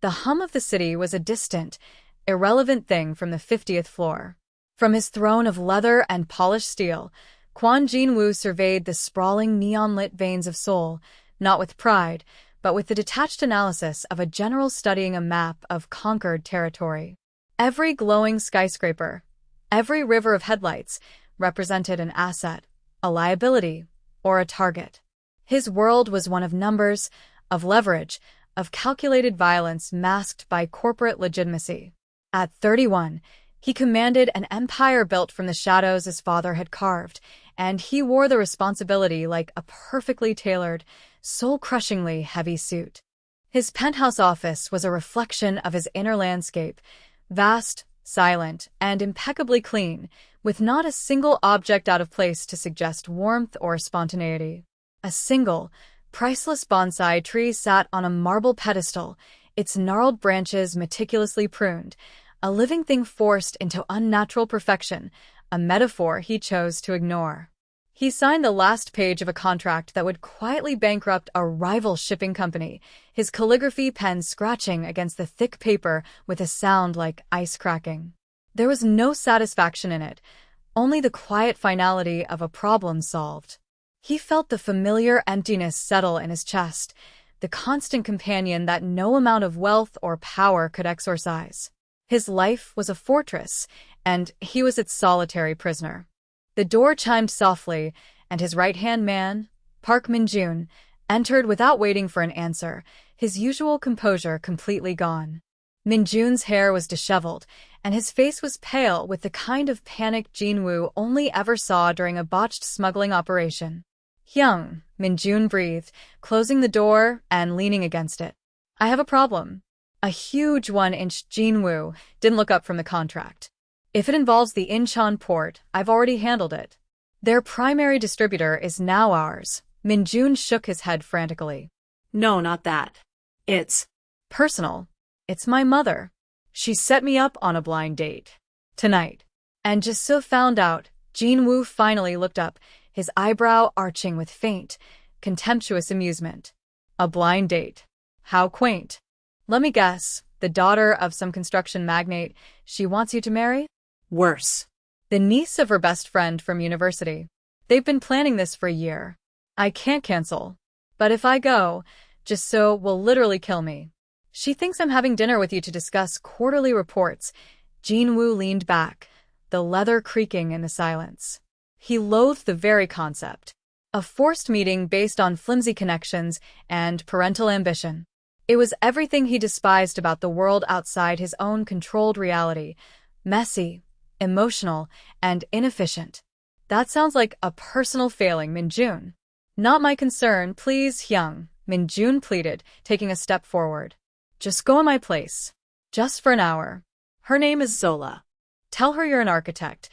The hum of the city was a distant, irrelevant thing from the 50th floor. From his throne of leather and polished steel, Kwon Jin-woo surveyed the sprawling neon-lit veins of Seoul, not with pride, but with the detached analysis of a general studying a map of conquered territory. Every glowing skyscraper, every river of headlights, represented an asset, a liability, or a target. His world was one of numbers, of leverage, of calculated violence masked by corporate legitimacy. At 31, he commanded an empire built from the shadows his father had carved, and he wore the responsibility like a perfectly tailored, soul-crushingly heavy suit. His penthouse office was a reflection of his inner landscape, vast, silent, and impeccably clean, with not a single object out of place to suggest warmth or spontaneity. A single, priceless bonsai tree sat on a marble pedestal, its gnarled branches meticulously pruned, a living thing forced into unnatural perfection, a metaphor he chose to ignore. He signed the last page of a contract that would quietly bankrupt a rival shipping company, his calligraphy pen scratching against the thick paper with a sound like ice cracking. There was no satisfaction in it, only the quiet finality of a problem solved. He felt the familiar emptiness settle in his chest, the constant companion that no amount of wealth or power could exorcise. His life was a fortress, and he was its solitary prisoner. The door chimed softly, and his right-hand man, Park Min-jun, entered without waiting for an answer, his usual composure completely gone. Min-jun's hair was disheveled, and his face was pale with the kind of panic Jin-woo only ever saw during a botched smuggling operation. "Hyung," Min-jun breathed, closing the door and leaning against it. "I have a problem." A huge 1-inch Jin-woo didn't look up from the contract. "If it involves the Incheon port, I've already handled it. Their primary distributor is now ours." Min-jun shook his head frantically. "No, not that. It's "Personal. It's my mother. She set me up on a blind date. Tonight." And just so found out, Jin-woo finally looked up, his eyebrow arching with faint, contemptuous amusement. "A blind date. How quaint. Let me guess, the daughter of some construction magnate she wants you to marry?" worse. "The niece of her best friend from university. They've been planning this for a year. I can't cancel. But if I go, just so will literally kill me. She thinks I'm having dinner with you to discuss quarterly reports." Jin-woo leaned back, the leather creaking in the silence. He loathed the very concept. A forced meeting based on flimsy connections and parental ambition. It was everything he despised about the world outside his own controlled reality. Messy, emotional, and inefficient. "That sounds like a personal failing, Min-jun." "Not my concern, please, Hyung," Min-jun pleaded, taking a step forward. "Just go in my place. Just for an hour. Her name is Zola. Tell her you're an architect.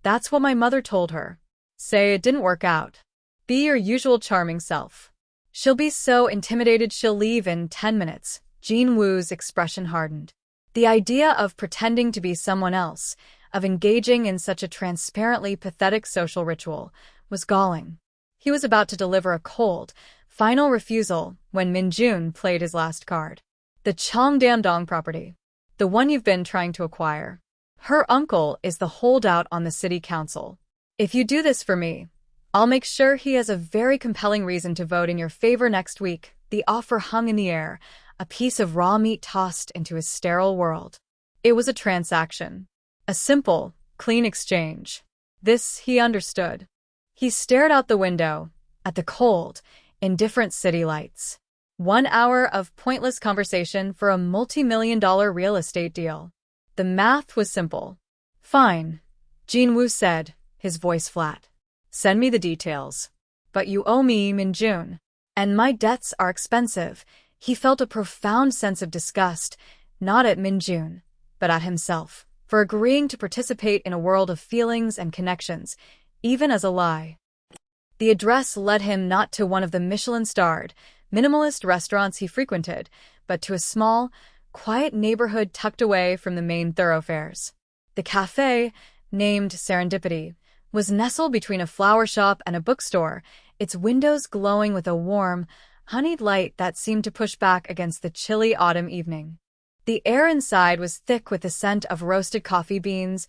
That's what my mother told her. Say it didn't work out. Be your usual charming self. She'll be so intimidated she'll leave in 10 minutes. Jin-woo's expression hardened. The idea of pretending to be someone else, of engaging in such a transparently pathetic social ritual, was galling. He was about to deliver a cold, final refusal when Min-jun played his last card. "The Cheongdam-dong property. The one you've been trying to acquire. Her uncle is the holdout on the city council. If you do this for me, I'll make sure he has a very compelling reason to vote in your favor next week." The offer hung in the air, a piece of raw meat tossed into his sterile world. It was a transaction. A simple, clean exchange. This he understood. He stared out the window, at the cold, indifferent city lights. 1 hour of pointless conversation for a multi-million-dollar real estate deal. The math was simple. "Fine," Jin-woo said, his voice flat. "Send me the details. But you owe me, Min-jun. And my debts are expensive." He felt a profound sense of disgust, not at Min-jun, but at himself, for agreeing to participate in a world of feelings and connections, even as a lie. The address led him not to one of the Michelin-starred, minimalist restaurants he frequented, but to a small, quiet neighborhood tucked away from the main thoroughfares. The cafe, named Serendipity, was nestled between a flower shop and a bookstore, its windows glowing with a warm, honeyed light that seemed to push back against the chilly autumn evening. The air inside was thick with the scent of roasted coffee beans,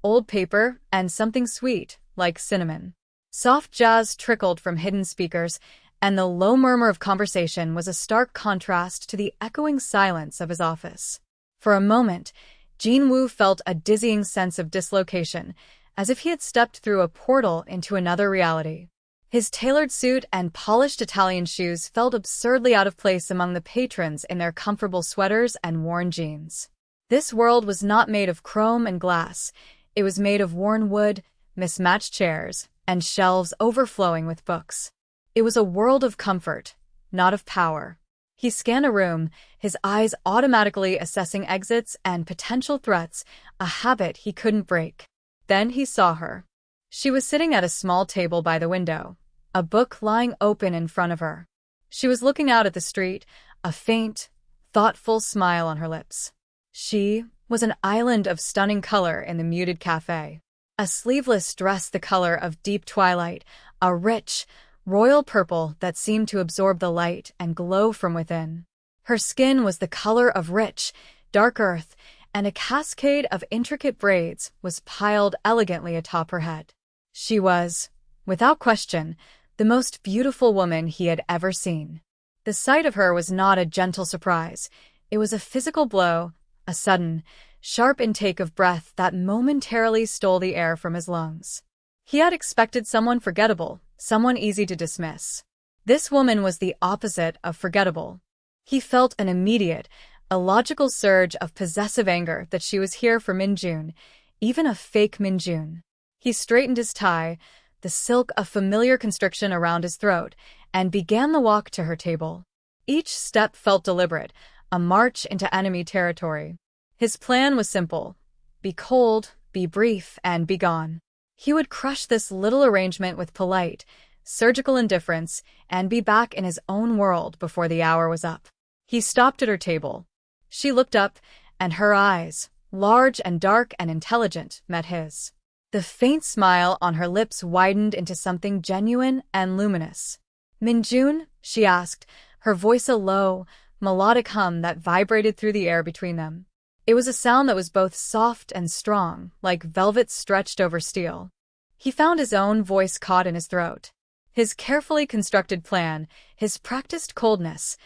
old paper, and something sweet, like cinnamon. Soft jazz trickled from hidden speakers, and the low murmur of conversation was a stark contrast to the echoing silence of his office. For a moment, Jin-woo felt a dizzying sense of dislocation, as if he had stepped through a portal into another reality. His tailored suit and polished Italian shoes felt absurdly out of place among the patrons in their comfortable sweaters and worn jeans. This world was not made of chrome and glass. It was made of worn wood, mismatched chairs, and shelves overflowing with books. It was a world of comfort, not of power. He scanned a room, his eyes automatically assessing exits and potential threats, a habit he couldn't break. Then he saw her. She was sitting at a small table by the window, a book lying open in front of her. She was looking out at the street, a faint, thoughtful smile on her lips. She was an island of stunning color in the muted cafe. A sleeveless dress the color of deep twilight, a rich, royal purple that seemed to absorb the light and glow from within. Her skin was the color of rich, dark earth, and a cascade of intricate braids was piled elegantly atop her head. She was, without question, the most beautiful woman he had ever seen. The sight of her was not a gentle surprise. It was a physical blow, a sudden, sharp intake of breath that momentarily stole the air from his lungs. He had expected someone forgettable, someone easy to dismiss. This woman was the opposite of forgettable. He felt an immediate, illogical surge of possessive anger that she was here for Min-jun, even a fake Min-jun. He straightened his tie, the silk a familiar constriction around his throat, and began the walk to her table. Each step felt deliberate, a march into enemy territory. His plan was simple: be cold, be brief, and be gone. He would crush this little arrangement with polite, surgical indifference and be back in his own world before the hour was up. He stopped at her table. She looked up, and her eyes, large and dark and intelligent, met his. The faint smile on her lips widened into something genuine and luminous. "Min-jun?" she asked, her voice a low, melodic hum that vibrated through the air between them. It was a sound that was both soft and strong, like velvet stretched over steel. He found his own voice caught in his throat. His carefully constructed plan, his practiced coldness,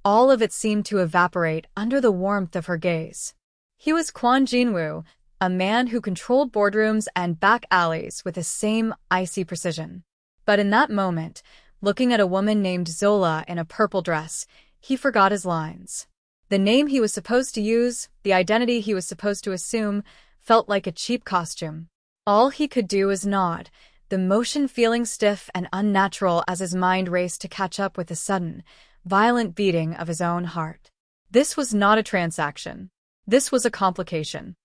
all of it seemed to evaporate under the warmth of her gaze. He was Kwon Jin-woo, a man who controlled boardrooms and back alleys with the same icy precision. But in that moment, looking at a woman named Zola in a purple dress, he forgot his lines. The name he was supposed to use, the identity he was supposed to assume, felt like a cheap costume. All he could do was nod, the motion feeling stiff and unnatural as his mind raced to catch up with the sudden, violent beating of his own heart. This was not a transaction. This was a complication.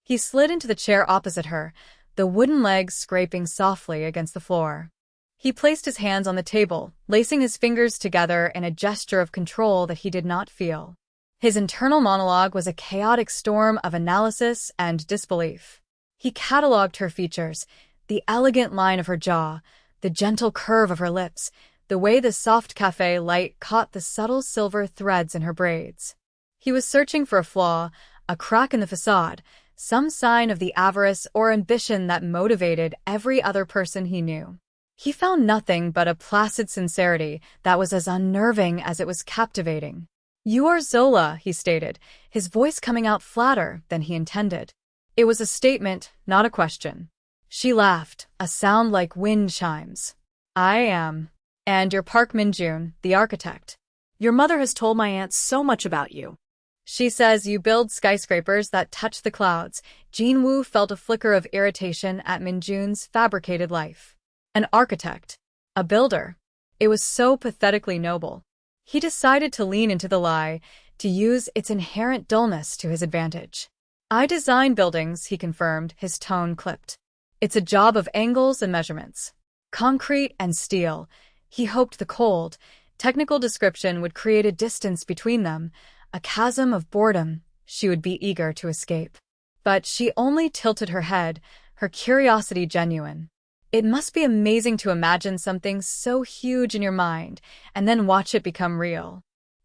He slid into the chair opposite her, the wooden legs scraping softly against the floor. He placed his hands on the table, lacing his fingers together in a gesture of control that he did not feel. His internal monologue was a chaotic storm of analysis and disbelief. He catalogued her features, the elegant line of her jaw, the gentle curve of her lips, the way the soft cafe light caught the subtle silver threads in her braids. He was searching for a flaw, a crack in the facade, some sign of the avarice or ambition that motivated every other person he knew. He found nothing but a placid sincerity that was as unnerving as it was captivating. "You are Zola," he stated, his voice coming out flatter than he intended. It was a statement, not a question. She laughed, a sound like wind chimes. "I am. And you're Park Min-jun, the architect. Your mother has told my aunt so much about you. She says you build skyscrapers that touch the clouds." Jin-woo felt a flicker of irritation at Min-jun's fabricated life. An architect. A builder. It was so pathetically noble. He decided to lean into the lie, to use its inherent dullness to his advantage. "I design buildings," he confirmed, his tone clipped. "It's a job of angles and measurements. Concrete and steel." He hoped the cold, technical description would create a distance between them, a chasm of boredom she would be eager to escape. But she only tilted her head, her curiosity genuine. It must be amazing to imagine something so huge in your mind and then watch it become real.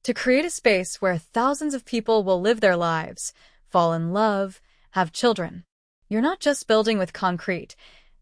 to create a space where thousands of people will live their lives, fall in love, have children. You're not just building with concrete,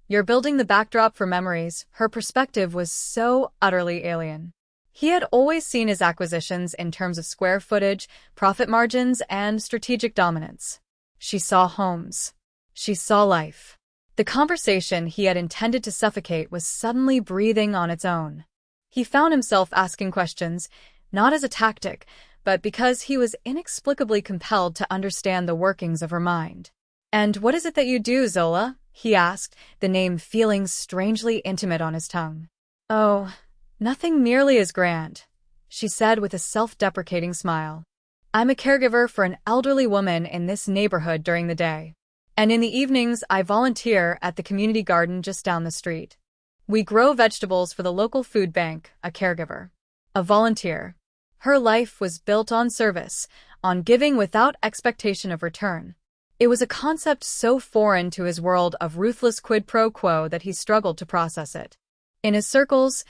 you're building the backdrop for memories. Her perspective was so utterly alien. He had always seen his acquisitions in terms of square footage, profit margins, and strategic dominance. She saw homes. She saw life. The conversation he had intended to suffocate was suddenly breathing on its own. He found himself asking questions, not as a tactic, but because he was inexplicably compelled to understand the workings of her mind. "And what is it that you do, Zola?" he asked, the name feeling strangely intimate on his tongue. "Oh, nothing nearly as grand," she said with a self-deprecating smile. "I'm a caregiver for an elderly woman in this neighborhood during the day. And in the evenings, I volunteer at the community garden just down the street. We grow vegetables for the local food bank." A caregiver. A volunteer. Her life was built on service, on giving without expectation of return. It was a concept so foreign to his world of ruthless quid pro quo that he struggled to process it. In his circles,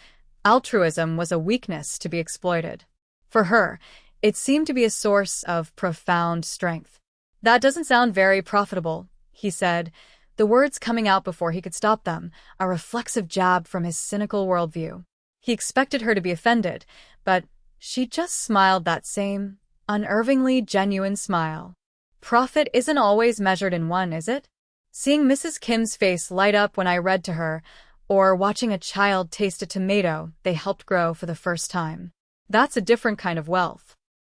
altruism was a weakness to be exploited. For her, it seemed to be a source of profound strength. "That doesn't sound very profitable," he said, the words coming out before he could stop them, a reflexive jab from his cynical worldview. He expected her to be offended, but she just smiled that same, unnervingly genuine smile. "Profit isn't always measured in one, is it?" Seeing Mrs. Kim's face light up when I read to her, or watching a child taste a tomato they helped grow for the first time. That's a different kind of wealth.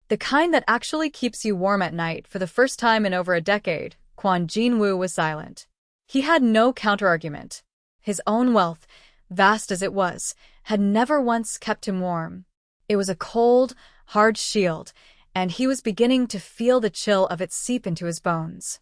The kind that actually keeps you warm at night for the first time in over a decade. Kwon Jin-woo was silent. He had no counterargument. His own wealth, vast as it was, had never once kept him warm. It was a cold, hard shield, and he was beginning to feel the chill of it seep into his bones.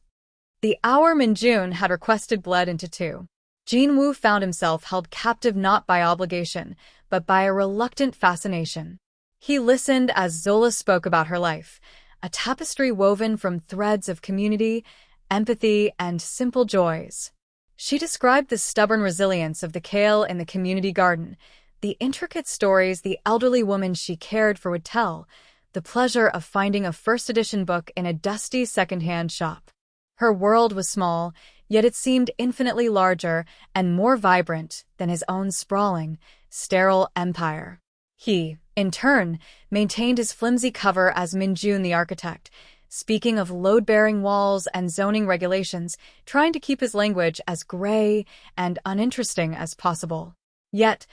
The hour Min-jun had requested bled into two. Jin-woo found himself held captive not by obligation, but by a reluctant fascination. He listened as Zola spoke about her life, a tapestry woven from threads of community, empathy, and simple joys. She described the stubborn resilience of the kale in the community garden, the intricate stories the elderly woman she cared for would tell, the pleasure of finding a first-edition book in a dusty second-hand shop. Her world was small, yet it seemed infinitely larger and more vibrant than his own sprawling, sterile empire. He, in turn, maintained his flimsy cover as Min-jun the architect, speaking of load-bearing walls and zoning regulations, trying to keep his language as gray and uninteresting as possible. Yet,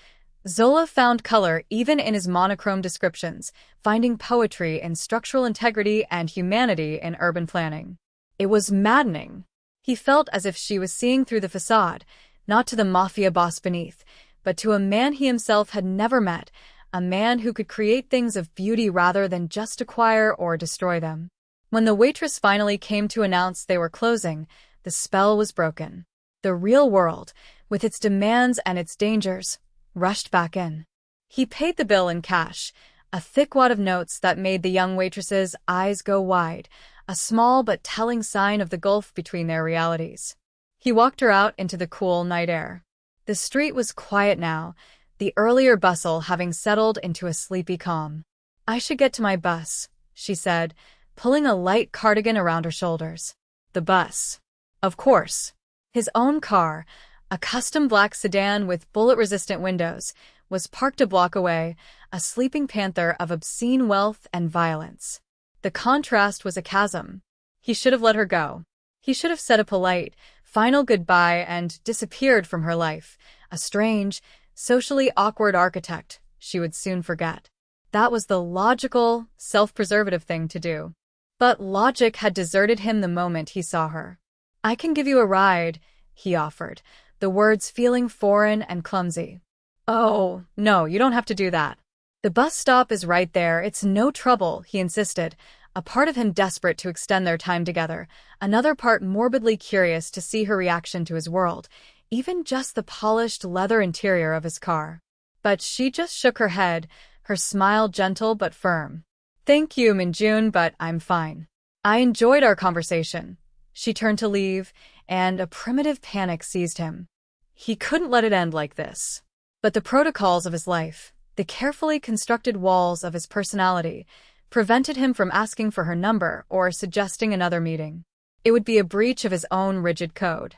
Zola found color even in his monochrome descriptions, finding poetry in structural integrity and humanity in urban planning. It was maddening. He felt as if she was seeing through the facade, not to the Mafia boss beneath, but to a man he himself had never met, a man who could create things of beauty rather than just acquire or destroy them. When the waitress finally came to announce they were closing, the spell was broken. The real world, with its demands and its dangers, rushed back in. He paid the bill in cash, a thick wad of notes that made the young waitress's eyes go wide, a small but telling sign of the gulf between their realities. He walked her out into the cool night air. The street was quiet now, the earlier bustle having settled into a sleepy calm. "I should get to my bus," she said, pulling a light cardigan around her shoulders. The bus. Of course. His own car, a custom black sedan with bullet-resistant windows, was parked a block away, a sleeping panther of obscene wealth and violence. The contrast was a chasm. He should have let her go. He should have said a polite, final goodbye and disappeared from her life, a strange, socially awkward architect she would soon forget. That was the logical, self-preservative thing to do. But logic had deserted him the moment he saw her. "I can give you a ride," he offered, the words feeling foreign and clumsy. "Oh, no, you don't have to do that. The bus stop is right there, it's no trouble," he insisted, a part of him desperate to extend their time together, another part morbidly curious to see her reaction to his world, even just the polished leather interior of his car. But she just shook her head, her smile gentle but firm. "Thank you, Min-jun, but I'm fine. I enjoyed our conversation." She turned to leave, and a primitive panic seized him. He couldn't let it end like this. But the protocols of his life, the carefully constructed walls of his personality, prevented him from asking for her number or suggesting another meeting. It would be a breach of his own rigid code.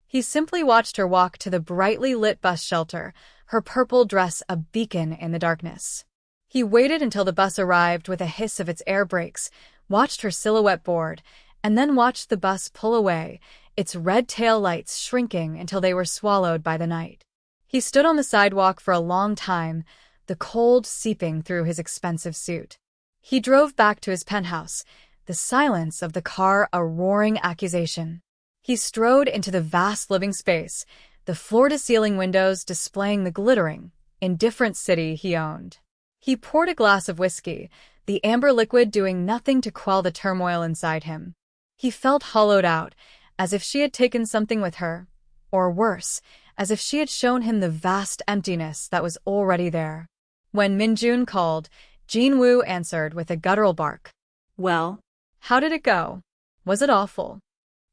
He simply watched her walk to the brightly lit bus shelter, her purple dress a beacon in the darkness. He waited until the bus arrived with a hiss of its air brakes, watched her silhouette board, and then watched the bus pull away, its red tail lights shrinking until they were swallowed by the night. He stood on the sidewalk for a long time, the cold seeping through his expensive suit. He drove back to his penthouse, the silence of the car a roaring accusation. He strode into the vast living space, the floor-to-ceiling windows displaying the glittering, indifferent city he owned. He poured a glass of whiskey, the amber liquid doing nothing to quell the turmoil inside him. He felt hollowed out, as if she had taken something with her, or worse, as if she had shown him the vast emptiness that was already there. When Minjun called, Jin-woo answered with a guttural bark. Well, How did it go? Was it awful?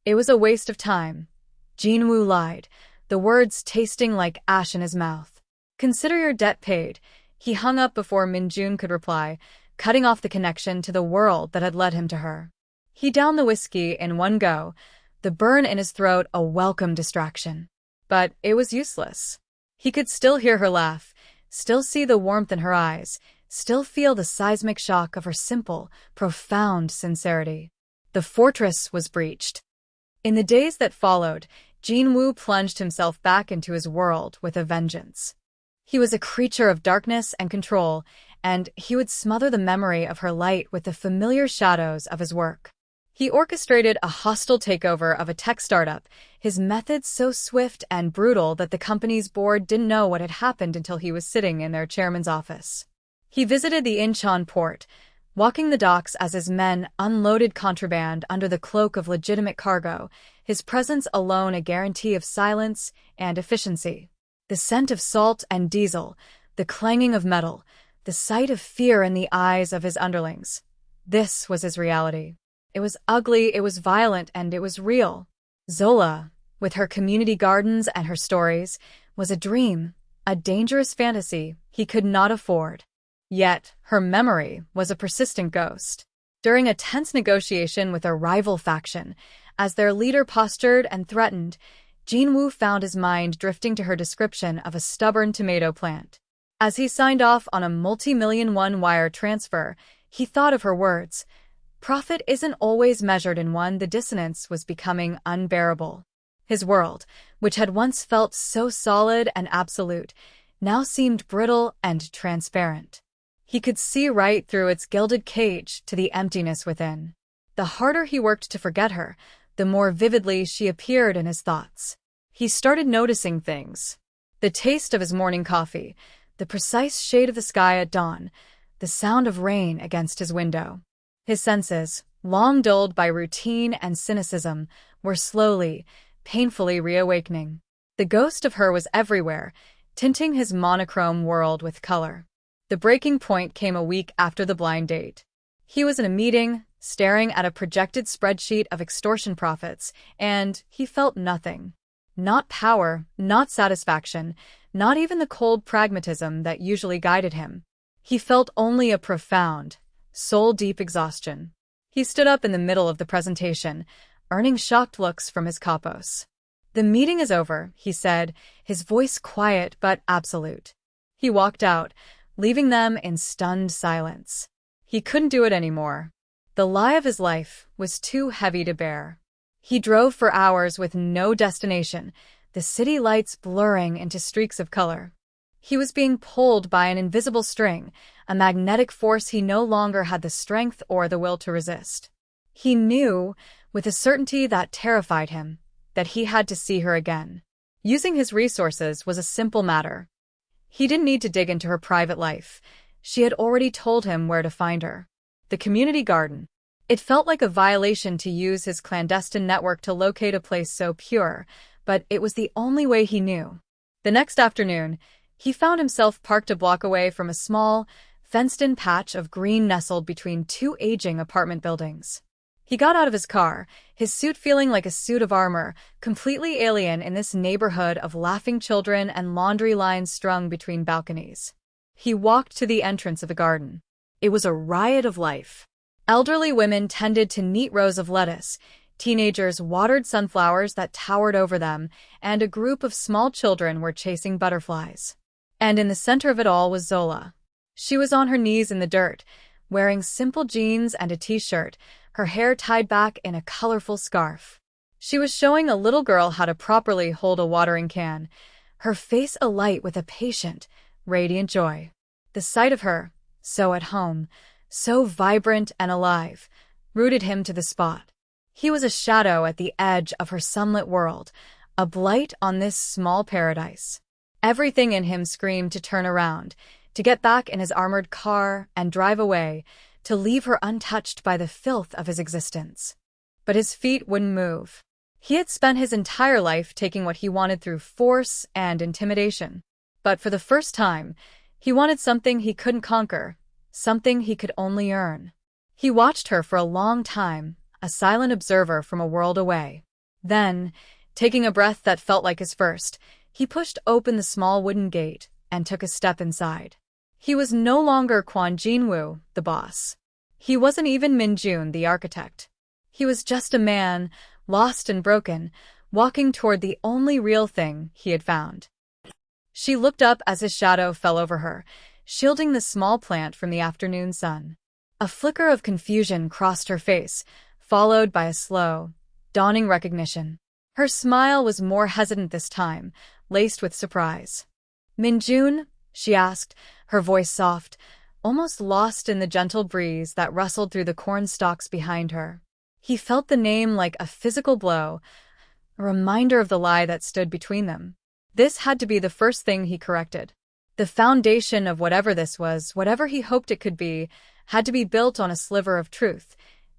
It was a waste of time. Jin-woo lied, the words tasting like ash in his mouth. Consider your debt paid. He hung up before Minjun could reply, cutting off the connection to the world that had led him to her. He downed the whiskey in one go, the burn in his throat a welcome distraction. But it was useless. He could still hear her laugh, still see the warmth in her eyes, still feel the seismic shock of her simple, profound sincerity. The fortress was breached. In the days that followed, Jin-woo plunged himself back into his world with a vengeance. He was a creature of darkness and control, and he would smother the memory of her light with the familiar shadows of his work. He orchestrated a hostile takeover of a tech startup, his methods so swift and brutal that the company's board didn't know what had happened until he was sitting in their chairman's office. He visited the Incheon port, walking the docks as his men unloaded contraband under the cloak of legitimate cargo, his presence alone a guarantee of silence and efficiency. The scent of salt and diesel, the clanging of metal, the sight of fear in the eyes of his underlings. This was his reality. It was ugly, it was violent, and it was real. Zola, with her community gardens and her stories, was a dream, a dangerous fantasy he could not afford. Yet, her memory was a persistent ghost. During a tense negotiation with a rival faction, as their leader postured and threatened, Jin-woo found his mind drifting to her description of a stubborn tomato plant. As he signed off on a multi-million won-wire transfer, he thought of her words. Profit isn't always measured in one. The dissonance was becoming unbearable. His world, which had once felt so solid and absolute, now seemed brittle and transparent. He could see right through its gilded cage to the emptiness within. The harder he worked to forget her, the more vividly she appeared in his thoughts. He started noticing things. The taste of his morning coffee, the precise shade of the sky at dawn, the sound of rain against his window. His senses, long dulled by routine and cynicism, were slowly, painfully reawakening. The ghost of her was everywhere, tinting his monochrome world with color. The breaking point came a week after the blind date. He was in a meeting, staring at a projected spreadsheet of extortion profits, and he felt nothing. Not power, not satisfaction, not even the cold pragmatism that usually guided him. He felt only a profound, soul-deep exhaustion. He stood up in the middle of the presentation, earning shocked looks from his capos. "The meeting is over," he said, his voice quiet but absolute. He walked out, leaving them in stunned silence. He couldn't do it anymore. The lie of his life was too heavy to bear. He drove for hours with no destination, the city lights blurring into streaks of color. He was being pulled by an invisible string, a magnetic force he no longer had the strength or the will to resist. He knew, with a certainty that terrified him, that he had to see her again. Using his resources was a simple matter. He didn't need to dig into her private life. She had already told him where to find her. The community garden. It felt like a violation to use his clandestine network to locate a place so pure, but it was the only way he knew. The next afternoon, he found himself parked a block away from a small, fenced-in patch of green nestled between two aging apartment buildings. He got out of his car, his suit feeling like a suit of armor, completely alien in this neighborhood of laughing children and laundry lines strung between balconies. He walked to the entrance of the garden. It was a riot of life. Elderly women tended to neat rows of lettuce, teenagers watered sunflowers that towered over them, and a group of small children were chasing butterflies. And in the center of it all was Zola. She was on her knees in the dirt, wearing simple jeans and a t-shirt, her hair tied back in a colorful scarf. She was showing a little girl how to properly hold a watering can, her face alight with a patient, radiant joy. The sight of her, so at home, so vibrant and alive, rooted him to the spot. He was a shadow at the edge of her sunlit world, a blight on this small paradise. Everything in him screamed to turn around, to get back in his armored car and drive away, to leave her untouched by the filth of his existence. But his feet wouldn't move. He had spent his entire life taking what he wanted through force and intimidation. But for the first time, he wanted something he couldn't conquer, something he could only earn. He watched her for a long time, a silent observer from a world away. Then, taking a breath that felt like his first, he pushed open the small wooden gate and took a step inside. He was no longer Kwon Jinwoo, the boss. He wasn't even Min Jun, the architect. He was just a man, lost and broken, walking toward the only real thing he had found. She looked up as his shadow fell over her, shielding the small plant from the afternoon sun. A flicker of confusion crossed her face, followed by a slow, dawning recognition. Her smile was more hesitant this time, laced with surprise. "Min Jun?" she asked, her voice soft, almost lost in the gentle breeze that rustled through the corn stalks behind her. He felt the name like a physical blow, a reminder of the lie that stood between them. This had to be the first thing he corrected. The foundation of whatever this was, whatever he hoped it could be, had to be built on a sliver of truth,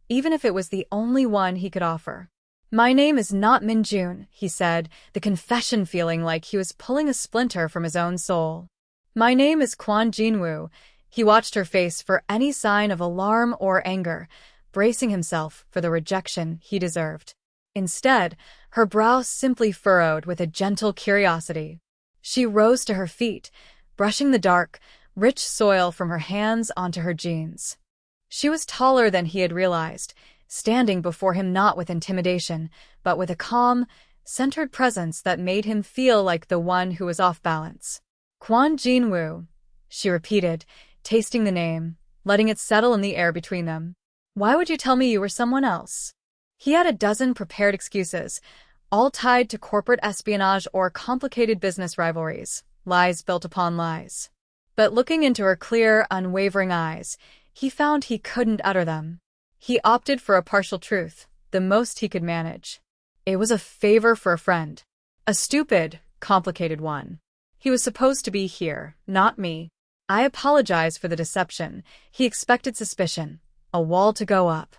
even if it was the only one he could offer. "My name is not Min Jun," he said, the confession feeling like he was pulling a splinter from his own soul. "My name is Kwon Jinwoo." He watched her face for any sign of alarm or anger, bracing himself for the rejection he deserved. Instead, her brow simply furrowed with a gentle curiosity. She rose to her feet, brushing the dark, rich soil from her hands onto her jeans. She was taller than he had realized, standing before him not with intimidation, but with a calm, centered presence that made him feel like the one who was off balance. "Kwon Jinwoo," she repeated, tasting the name, letting it settle in the air between them. "Why would you tell me you were someone else?" He had a dozen prepared excuses, all tied to corporate espionage or complicated business rivalries, lies built upon lies. But looking into her clear, unwavering eyes, he found he couldn't utter them. He opted for a partial truth, the most he could manage. It was a favor for a friend. A stupid, complicated one. He was supposed to be here, not me. "I apologize for the deception." He expected suspicion, a wall to go up.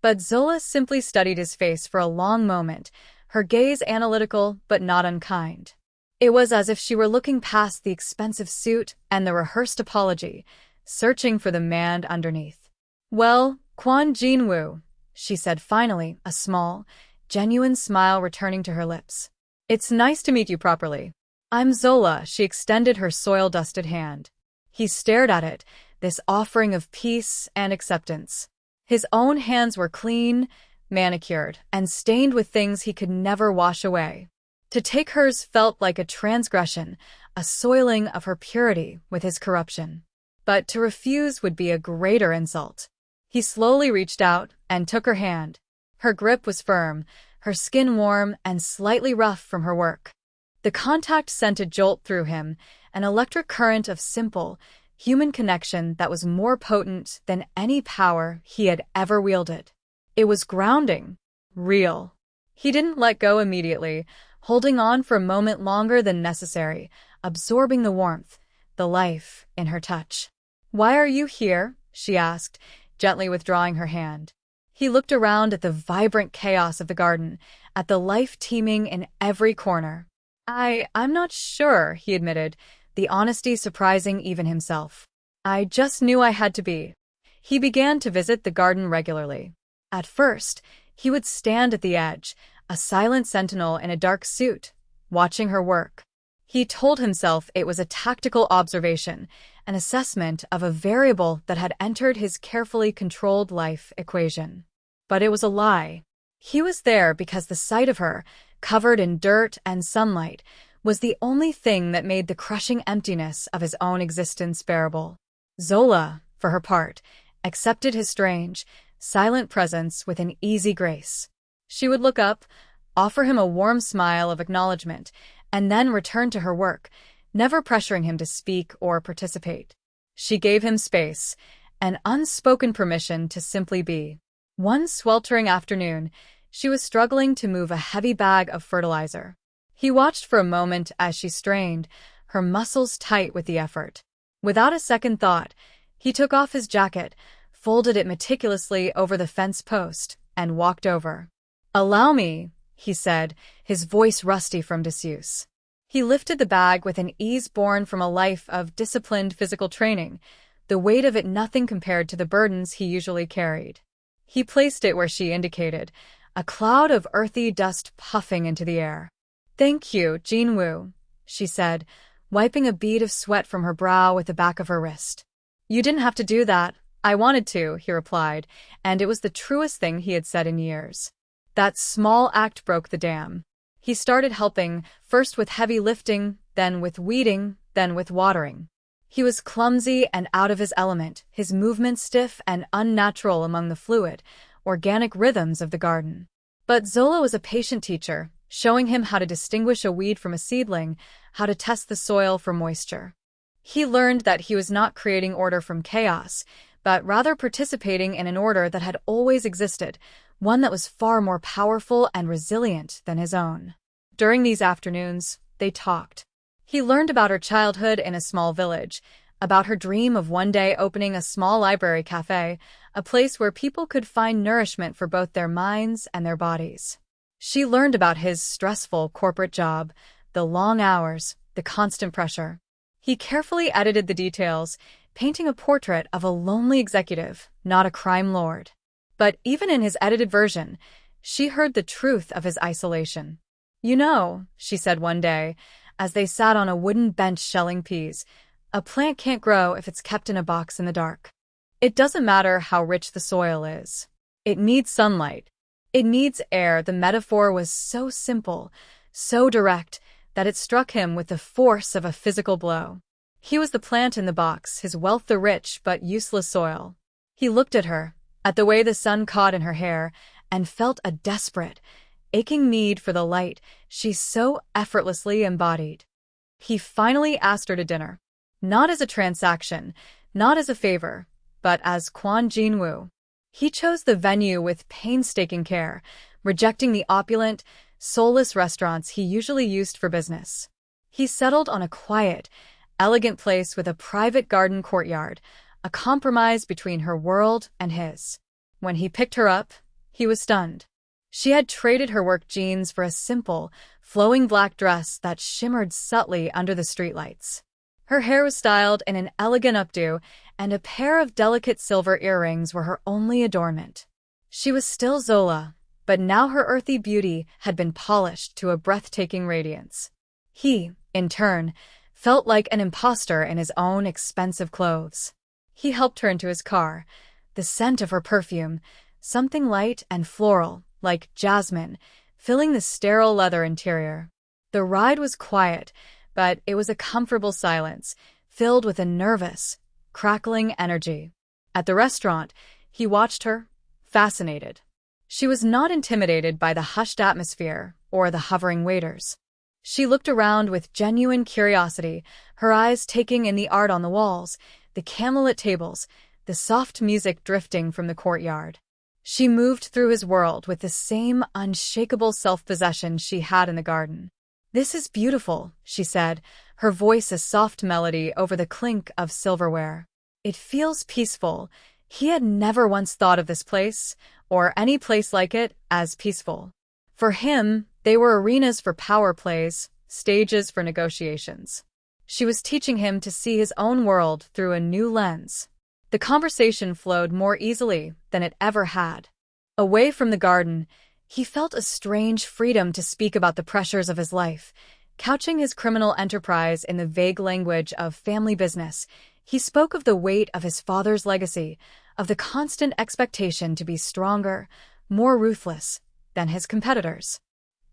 But Zola simply studied his face for a long moment, her gaze analytical but not unkind. It was as if she were looking past the expensive suit and the rehearsed apology, searching for the man underneath. "Well, Kwon Jinwoo," she said finally, a small, genuine smile returning to her lips. "It's nice to meet you properly. I'm Zola." She extended her soil-dusted hand. He stared at it, this offering of peace and acceptance. His own hands were clean, manicured, and stained with things he could never wash away. To take hers felt like a transgression, a soiling of her purity with his corruption. But to refuse would be a greater insult. He slowly reached out and took her hand. Her grip was firm, her skin warm and slightly rough from her work. The contact sent a jolt through him, an electric current of simple, human connection that was more potent than any power he had ever wielded. It was grounding, real. He didn't let go immediately, holding on for a moment longer than necessary, absorbing the warmth, the life in her touch. "Why are you here?" she asked, gently withdrawing her hand. He looked around at the vibrant chaos of the garden, at the life teeming in every corner. I'm not sure," he admitted, the honesty surprising even himself. "I just knew I had to be." He began to visit the garden regularly. At first, he would stand at the edge, a silent sentinel in a dark suit, watching her work. He told himself it was a tactical observation, an assessment of a variable that had entered his carefully controlled life equation. But it was a lie. He was there because the sight of her, covered in dirt and sunlight, was the only thing that made the crushing emptiness of his own existence bearable. Zola, for her part, accepted his strange, silent presence with an easy grace. She would look up, offer him a warm smile of acknowledgement, and then return to her work, never pressuring him to speak or participate. She gave him space, an unspoken permission to simply be. One sweltering afternoon, she was struggling to move a heavy bag of fertilizer. He watched for a moment as she strained, her muscles tight with the effort. Without a second thought, he took off his jacket, folded it meticulously over the fence post, and walked over. "Allow me," he said, his voice rusty from disuse. He lifted the bag with an ease born from a life of disciplined physical training, the weight of it nothing compared to the burdens he usually carried. He placed it where she indicated, a cloud of earthy dust puffing into the air. "Thank you, Jinwoo," she said, wiping a bead of sweat from her brow with the back of her wrist. "You didn't have to do that. I wanted to," he replied, and it was the truest thing he had said in years. That small act broke the dam. He started helping, first with heavy lifting, then with weeding, then with watering. He was clumsy and out of his element, his movements stiff and unnatural among the fluid, organic rhythms of the garden. But Zola was a patient teacher, showing him how to distinguish a weed from a seedling, how to test the soil for moisture. He learned that he was not creating order from chaos, but rather participating in an order that had always existed, one that was far more powerful and resilient than his own. During these afternoons, they talked. He learned about her childhood in a small village, about her dream of one day opening a small library cafe, a place where people could find nourishment for both their minds and their bodies. She learned about his stressful corporate job, the long hours, the constant pressure. He carefully edited the details, painting a portrait of a lonely executive, not a crime lord. But even in his edited version, she heard the truth of his isolation. "You know," she said one day, as they sat on a wooden bench shelling peas, "a plant can't grow if it's kept in a box in the dark. It doesn't matter how rich the soil is. It needs sunlight. It needs air." The metaphor was so simple, so direct, that it struck him with the force of a physical blow. He was the plant in the box, his wealth the rich but useless soil. He looked at her, at the way the sun caught in her hair, and felt a desperate, aching need for the light she so effortlessly embodied. He finally asked her to dinner. Not as a transaction, not as a favor, but as Kwon Jinwoo. He chose the venue with painstaking care, rejecting the opulent, soulless restaurants he usually used for business. He settled on a quiet, elegant place with a private garden courtyard, a compromise between her world and his. When he picked her up, he was stunned. She had traded her work jeans for a simple, flowing black dress that shimmered subtly under the streetlights. Her hair was styled in an elegant updo, and a pair of delicate silver earrings were her only adornment. She was still Zola, but now her earthy beauty had been polished to a breathtaking radiance. He, in turn, felt like an imposter in his own expensive clothes. He helped her into his car, the scent of her perfume, something light and floral, like jasmine, filling the sterile leather interior. The ride was quiet, but it was a comfortable silence, filled with a nervous, crackling energy. At the restaurant, he watched her, fascinated. She was not intimidated by the hushed atmosphere or the hovering waiters. She looked around with genuine curiosity, her eyes taking in the art on the walls, the candlelit tables, the soft music drifting from the courtyard. She moved through his world with the same unshakable self-possession she had in the garden. "This is beautiful," she said, her voice a soft melody over the clink of silverware. "It feels peaceful." He had never once thought of this place, or any place like it, as peaceful. For him, they were arenas for power plays, stages for negotiations. She was teaching him to see his own world through a new lens. The conversation flowed more easily than it ever had. Away from the garden, he felt a strange freedom to speak about the pressures of his life, Couching his criminal enterprise in the vague language of family business, he spoke of the weight of his father's legacy, of the constant expectation to be stronger, more ruthless than his competitors.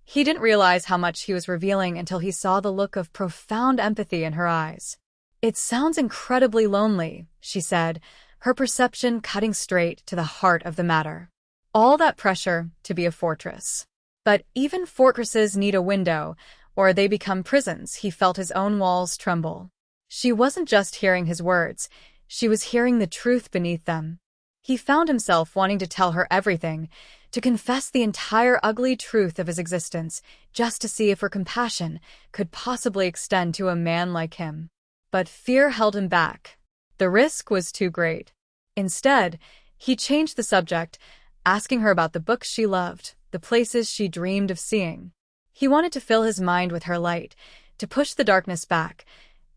He didn't realize how much he was revealing until he saw the look of profound empathy in her eyes. "It sounds incredibly lonely," she said, her perception cutting straight to the heart of the matter. All that pressure to be a fortress. But even fortresses need a window, or they become prisons. He felt his own walls tremble. She wasn't just hearing his words, she was hearing the truth beneath them. He found himself wanting to tell her everything, to confess the entire ugly truth of his existence, just to see if her compassion could possibly extend to a man like him. But fear held him back. The risk was too great. Instead, he changed the subject, asking her about the books she loved, the places she dreamed of seeing. He wanted to fill his mind with her light, to push the darkness back,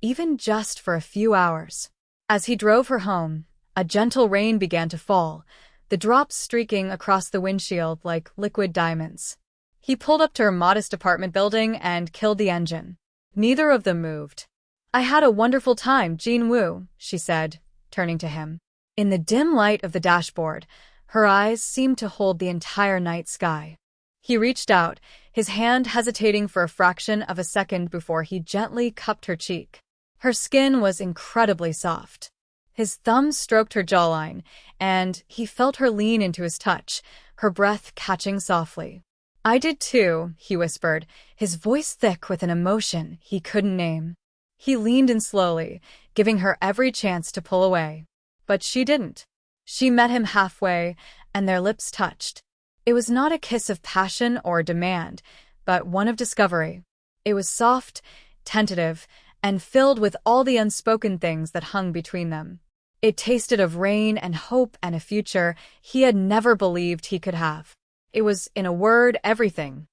even just for a few hours. As he drove her home, a gentle rain began to fall, the drops streaking across the windshield like liquid diamonds. He pulled up to her modest apartment building and killed the engine. Neither of them moved. "I had a wonderful time, Jin-woo," she said, turning to him. In the dim light of the dashboard, her eyes seemed to hold the entire night sky. He reached out, his hand hesitating for a fraction of a second before he gently cupped her cheek. Her skin was incredibly soft. His thumb stroked her jawline, and he felt her lean into his touch, her breath catching softly. "I did too," he whispered, his voice thick with an emotion he couldn't name. He leaned in slowly, giving her every chance to pull away. But she didn't. She met him halfway, and their lips touched. It was not a kiss of passion or demand, but one of discovery. It was soft, tentative, and filled with all the unspoken things that hung between them. It tasted of rain and hope and a future he had never believed he could have. It was, in a word, everything.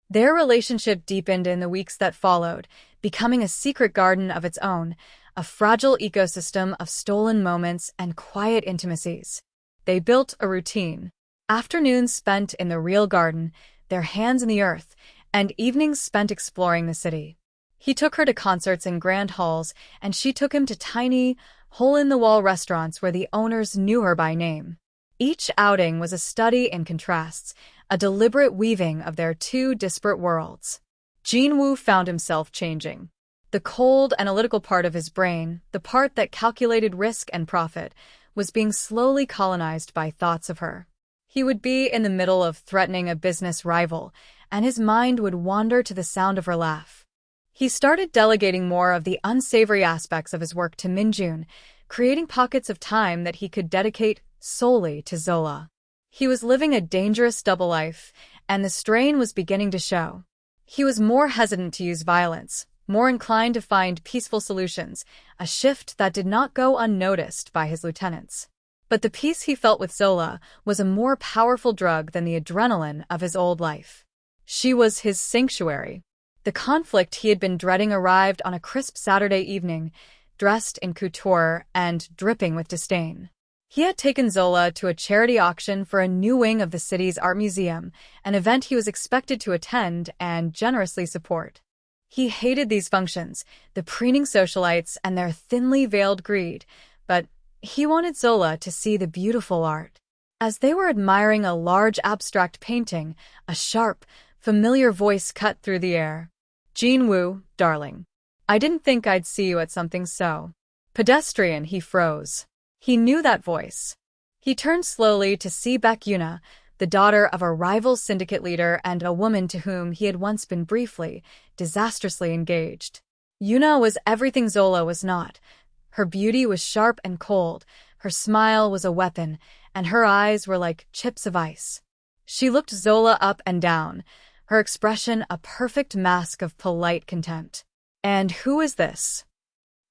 Their relationship deepened in the weeks that followed, becoming a secret garden of its own, a fragile ecosystem of stolen moments and quiet intimacies. They built a routine. Afternoons spent in the real garden, their hands in the earth, and evenings spent exploring the city. He took her to concerts in grand halls, and she took him to tiny, hole-in-the-wall restaurants where the owners knew her by name. Each outing was a study in contrasts, a deliberate weaving of their two disparate worlds. Jin-woo found himself changing. The cold, analytical part of his brain, the part that calculated risk and profit, was being slowly colonized by thoughts of her. He would be in the middle of threatening a business rival, and his mind would wander to the sound of her laugh. He started delegating more of the unsavory aspects of his work to Minjun, creating pockets of time that he could dedicate solely to Zola. He was living a dangerous double life, and the strain was beginning to show. He was more hesitant to use violence, more inclined to find peaceful solutions, a shift that did not go unnoticed by his lieutenants. But the peace he felt with Zola was a more powerful drug than the adrenaline of his old life. She was his sanctuary. The conflict he had been dreading arrived on a crisp Saturday evening, dressed in couture and dripping with disdain. He had taken Zola to a charity auction for a new wing of the city's art museum, an event he was expected to attend and generously support. He hated these functions, the preening socialites and their thinly veiled greed, but he wanted Zola to see the beautiful art. As they were admiring a large abstract painting, a sharp, familiar voice cut through the air. "Jin-woo, darling. I didn't think I'd see you at something so pedestrian." He froze. He knew that voice. He turned slowly to see Baek-yuna, the daughter of a rival syndicate leader and a woman to whom he had once been briefly, disastrously engaged. Yuna was everything Zola was not. Her beauty was sharp and cold, her smile was a weapon, and her eyes were like chips of ice. She looked Zola up and down, her expression a perfect mask of polite contempt. "And who is this?"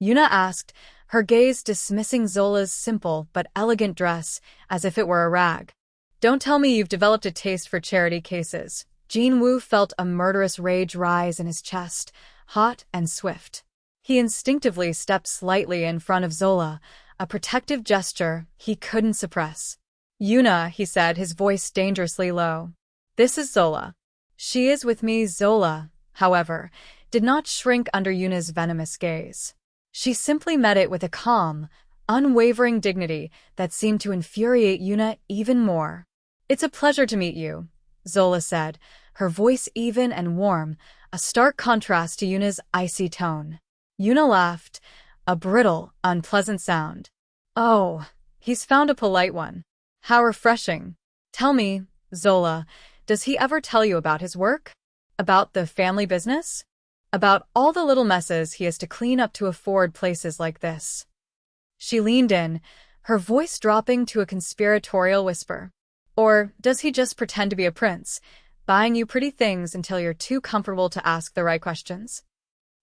Yuna asked, her gaze dismissing Zola's simple but elegant dress as if it were a rag. "Don't tell me you've developed a taste for charity cases." Jin-woo felt a murderous rage rise in his chest, hot and swift. He instinctively stepped slightly in front of Zola, a protective gesture he couldn't suppress. "Yuna," he said, his voice dangerously low. "This is Zola. She is with me." Zola, however, did not shrink under Yuna's venomous gaze. She simply met it with a calm, unwavering dignity that seemed to infuriate Yuna even more. "It's a pleasure to meet you," Zola said, her voice even and warm, a stark contrast to Yuna's icy tone. Yuna laughed, a brittle, unpleasant sound. "Oh, he's found a polite one. How refreshing. Tell me, Zola, does he ever tell you about his work? About the family business? About all the little messes he has to clean up to afford places like this?" She leaned in, her voice dropping to a conspiratorial whisper. "Or does he just pretend to be a prince, buying you pretty things until you're too comfortable to ask the right questions?"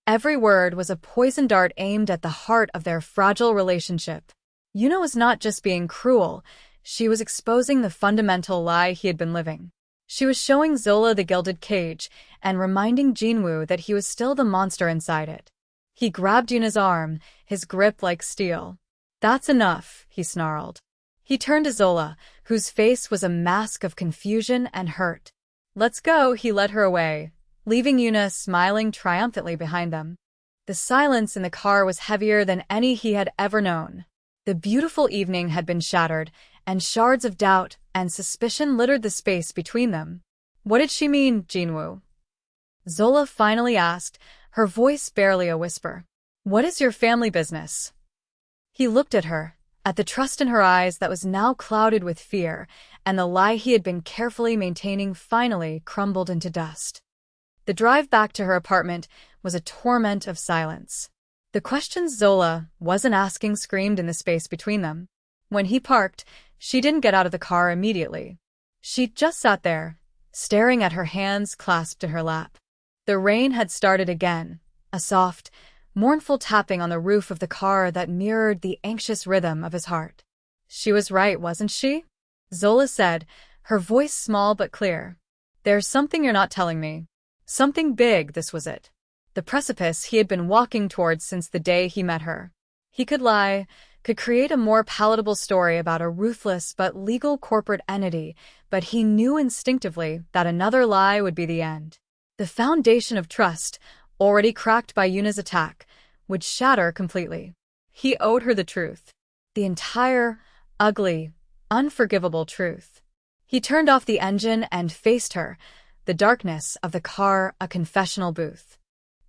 Every word was a poison dart aimed at the heart of their fragile relationship. Yuna was not just being cruel, she was exposing the fundamental lie he had been living. She was showing Zola the gilded cage and reminding Jinwoo that he was still the monster inside it. He grabbed Yuna's arm, his grip like steel. "That's enough," he snarled. He turned to Zola, whose face was a mask of confusion and hurt. "Let's go," he led her away, leaving Yuna smiling triumphantly behind them. The silence in the car was heavier than any he had ever known. The beautiful evening had been shattered, and shards of doubt and suspicion littered the space between them. "What did she mean, Jinwoo?" Zola finally asked, her voice barely a whisper. "What is your family business?" He looked at her, at the trust in her eyes that was now clouded with fear, and the lie he had been carefully maintaining finally crumbled into dust. The drive back to her apartment was a torment of silence. The questions Zola wasn't asking screamed in the space between them. When he parked, she didn't get out of the car immediately. She just sat there, staring at her hands clasped in her lap. The rain had started again, a soft, mournful tapping on the roof of the car that mirrored the anxious rhythm of his heart. "She was right, wasn't she?" Zola said, her voice small but clear. "There's something you're not telling me. Something big, this was it. The precipice he had been walking towards since the day he met her. He could lie, could create a more palatable story about a ruthless but legal corporate entity, but he knew instinctively that another lie would be the end. The foundation of trust, already cracked by Yuna's attack, would shatter completely. He owed her the truth. The entire, ugly, unforgivable truth. He turned off the engine and faced her, the darkness of the car a confessional booth.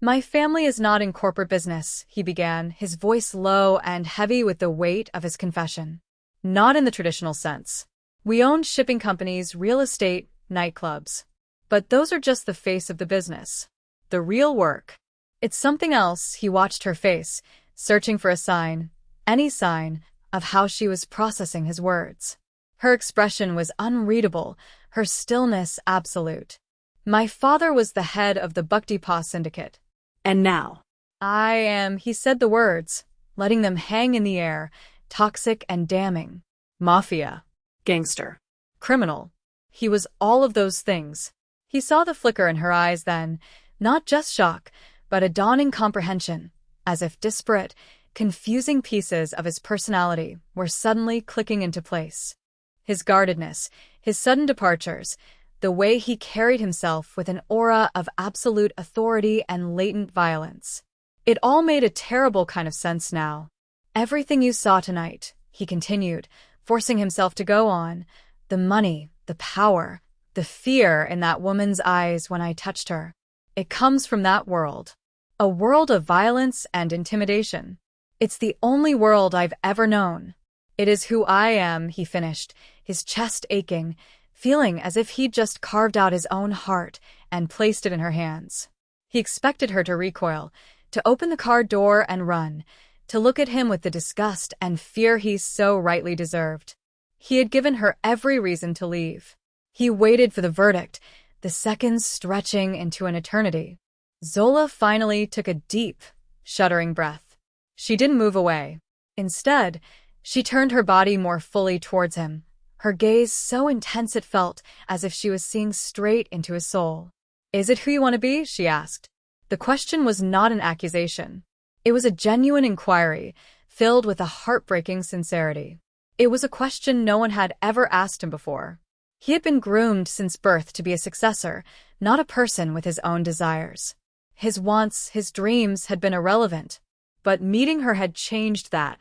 "My family is not in corporate business," he began, his voice low and heavy with the weight of his confession. "Not in the traditional sense. We own shipping companies, real estate, nightclubs. But those are just the face of the business. The real work. It's something else." He watched her face, searching for a sign, any sign, of how she was processing his words. Her expression was unreadable, her stillness absolute. "My father was the head of the Buktipa syndicate. And now? I am," he said the words, letting them hang in the air, toxic and damning. "Mafia. Gangster. Criminal. He was all of those things." He saw the flicker in her eyes then, not just shock, but a dawning comprehension, as if disparate, confusing pieces of his personality were suddenly clicking into place. His guardedness, his sudden departures, the way he carried himself with an aura of absolute authority and latent violence. It all made a terrible kind of sense now. "Everything you saw tonight," he continued, forcing himself to go on, "the money, the power, the fear in that woman's eyes when I touched her. It comes from that world. A world of violence and intimidation. It's the only world I've ever known. It is who I am," he finished, his chest aching, feeling as if he'd just carved out his own heart and placed it in her hands. He expected her to recoil, to open the car door and run, to look at him with the disgust and fear he so rightly deserved. He had given her every reason to leave. He waited for the verdict, the seconds stretching into an eternity. Zola finally took a deep, shuddering breath. She didn't move away. Instead, she turned her body more fully towards him, her gaze so intense it felt as if she was seeing straight into his soul. "Is it who you want to be?" she asked. The question was not an accusation. It was a genuine inquiry, filled with a heartbreaking sincerity. It was a question no one had ever asked him before. He had been groomed since birth to be a successor, not a person with his own desires. His wants, his dreams had been irrelevant. But meeting her had changed that.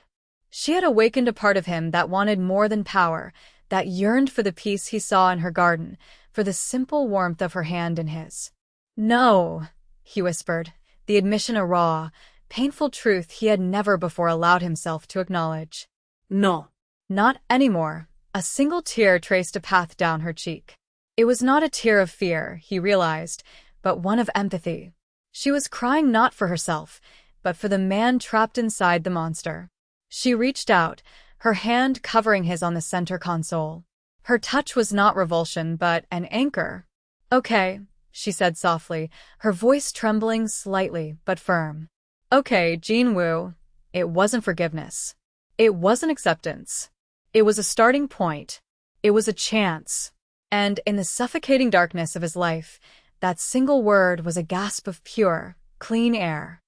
She had awakened a part of him that wanted more than power, that yearned for the peace he saw in her garden, for the simple warmth of her hand in his. "No," he whispered, the admission a raw, painful truth he had never before allowed himself to acknowledge. No. Not anymore. A single tear traced a path down her cheek. It was not a tear of fear, he realized, but one of empathy. She was crying not for herself, but for the man trapped inside the monster. She reached out, her hand covering his on the center console. Her touch was not revulsion, but an anchor. "Okay," she said softly, her voice trembling slightly but firm. "Okay, Jin-woo." It wasn't forgiveness. It wasn't acceptance. It was a starting point. It was a chance. And in the suffocating darkness of his life, that single word was a gasp of pure, clean air.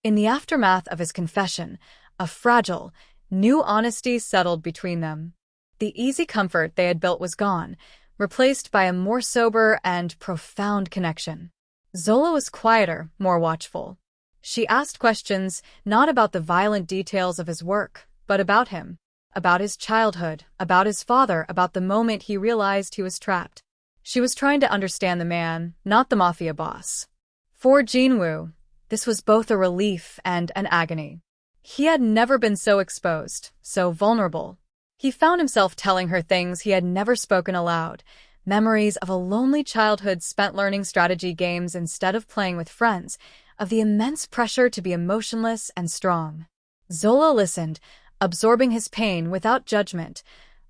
In the aftermath of his confession, a fragile, new honesty settled between them. The easy comfort they had built was gone, replaced by a more sober and profound connection. Zola was quieter, more watchful. She asked questions not about the violent details of his work, but about him, about his childhood, about his father, about the moment he realized he was trapped. She was trying to understand the man, not the Mafia boss. For Jin-woo, this was both a relief and an agony. He had never been so exposed, so vulnerable. He found himself telling her things he had never spoken aloud, memories of a lonely childhood spent learning strategy games instead of playing with friends, of the immense pressure to be emotionless and strong. Zola listened, absorbing his pain without judgment,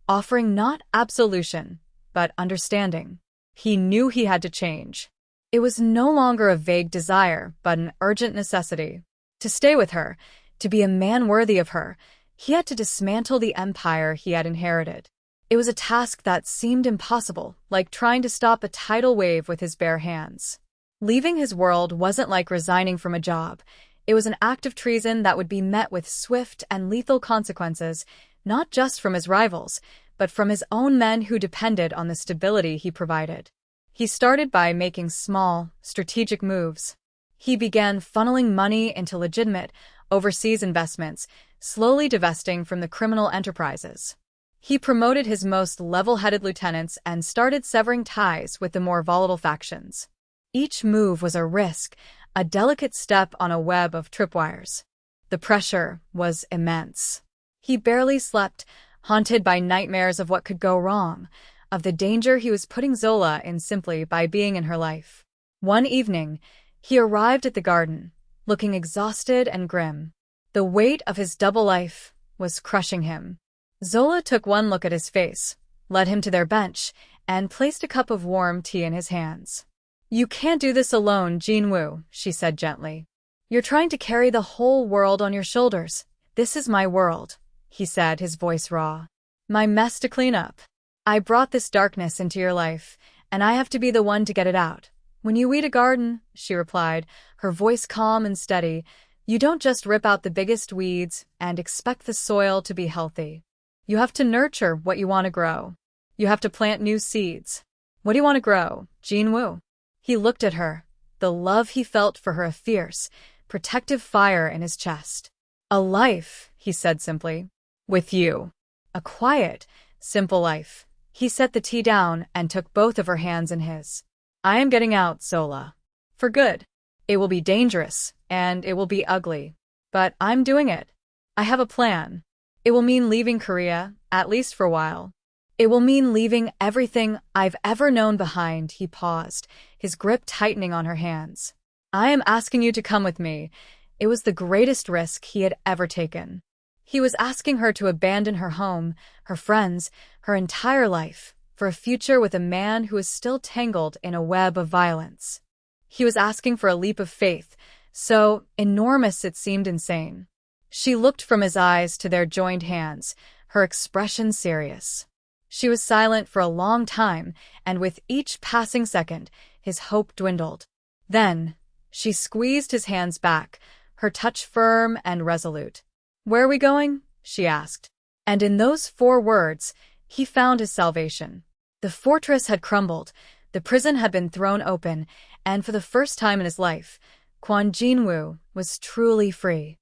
offering not absolution, but understanding. He knew he had to change. It was no longer a vague desire, but an urgent necessity. To stay with her, to be a man worthy of her, he had to dismantle the empire he had inherited. It was a task that seemed impossible, like trying to stop a tidal wave with his bare hands. Leaving his world wasn't like resigning from a job. It was an act of treason that would be met with swift and lethal consequences, not just from his rivals, but from his own men who depended on the stability he provided. He started by making small, strategic moves. He began funneling money into legitimate, overseas investments, slowly divesting from the criminal enterprises. He promoted his most level-headed lieutenants and started severing ties with the more volatile factions. Each move was a risk, a delicate step on a web of tripwires. The pressure was immense. He barely slept, haunted by nightmares of what could go wrong, of the danger he was putting Zola in simply by being in her life. One evening, he arrived at the garden, looking exhausted and grim. The weight of his double life was crushing him. Zola took one look at his face, led him to their bench, and placed a cup of warm tea in his hands. "You can't do this alone, Jin-woo," she said gently. "You're trying to carry the whole world on your shoulders. This is my world," he said, his voice raw. "My mess to clean up. I brought this darkness into your life, and I have to be the one to get it out. When you weed a garden," she replied, her voice calm and steady, "you don't just rip out the biggest weeds and expect the soil to be healthy. You have to nurture what you want to grow. You have to plant new seeds. What do you want to grow, Jin-woo?" He looked at her, the love he felt for her a fierce, protective fire in his chest. "A life," he said simply. "With you. A quiet, simple life." He set the tea down and took both of her hands in his. "I am getting out, Zola. For good. It will be dangerous, and it will be ugly. But I'm doing it. I have a plan. It will mean leaving Korea, at least for a while. It will mean leaving everything I've ever known behind." He paused, his grip tightening on her hands. "I am asking you to come with me." It was the greatest risk he had ever taken. He was asking her to abandon her home, her friends, her entire life, for a future with a man who was still tangled in a web of violence. He was asking for a leap of faith, so enormous it seemed insane. She looked from his eyes to their joined hands, her expression serious. She was silent for a long time, and with each passing second, his hope dwindled. Then, she squeezed his hands back, her touch firm and resolute. "Where are we going?" she asked. And in those 4 words, he found his salvation. The fortress had crumbled, the prison had been thrown open, and for the first time in his life, Kwon Jinwoo was truly free.